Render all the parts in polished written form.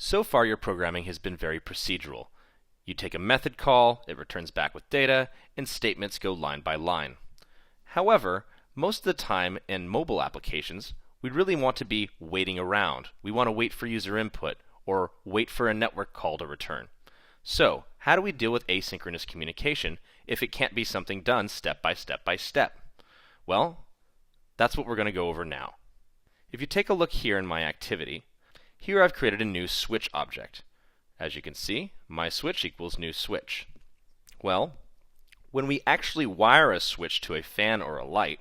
So far your programming has been very procedural. You take a method call, it returns back with data, and statements go line by line. However, most of the time in mobile applications, we really want to be waiting around. We want to wait for user input, or wait for a network call to return. So, how do we deal with asynchronous communication if it can't be something done step by step by step? Well, that's what we're going to go over now. If you take a look here in my activity, here I've created a new switch object. As you can see, my switch equals new switch. Well, when we actually wire a switch to a fan or a light,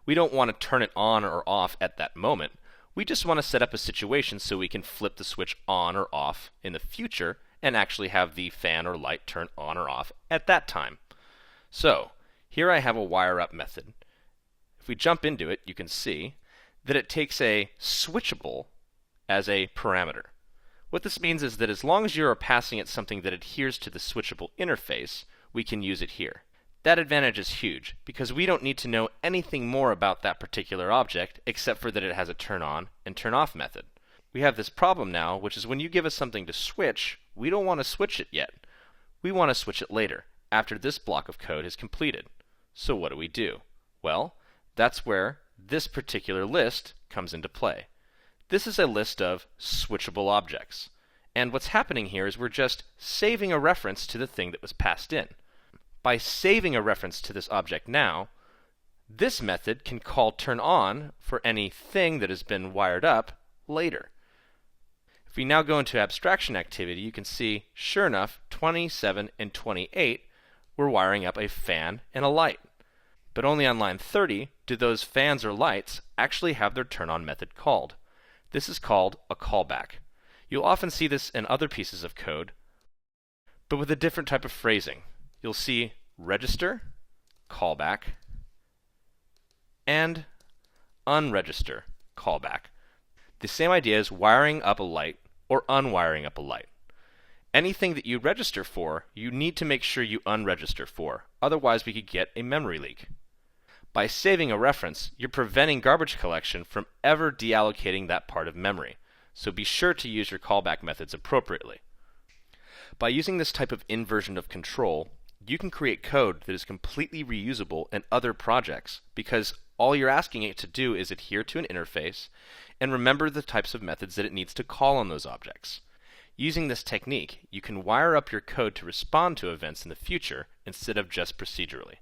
we don't want to turn it on or off at that moment. We just want to set up a situation so we can flip the switch on or off in the future and actually have the fan or light turn on or off at that time. So, here I have a wire up method. If we jump into it, you can see that it takes a switchable as a parameter. What this means is that as long as you are passing it something that adheres to the switchable interface, we can use it here. That advantage is huge because we don't need to know anything more about that particular object except for that it has a turn on and turn off method. We have this problem now, which is when you give us something to switch, we don't want to switch it yet. We want to switch it later, after this block of code is completed. So what do? Well, that's where this particular list comes into play. This is a list of switchable objects. And what's happening here is we're just saving a reference to the thing that was passed in. By saving a reference to this object now, this method can call turn on for any thing that has been wired up later. If we now go into abstraction activity, you can see, sure enough, 27 and 28 we're wiring up a fan and a light. But only on line 30 do those fans or lights actually have their turn on method called. This is called a callback. You'll often see this in other pieces of code, but with a different type of phrasing. You'll see register, callback, and unregister, callback. The same idea as wiring up a light or unwiring up a light. Anything that you register for, you need to make sure you unregister for. Otherwise, we could get a memory leak. By saving a reference, you're preventing garbage collection from ever deallocating that part of memory. So be sure to use your callback methods appropriately. By using this type of inversion of control, you can create code that is completely reusable in other projects because all you're asking it to do is adhere to an interface and remember the types of methods that it needs to call on those objects. Using this technique, you can wire up your code to respond to events in the future instead of just procedurally.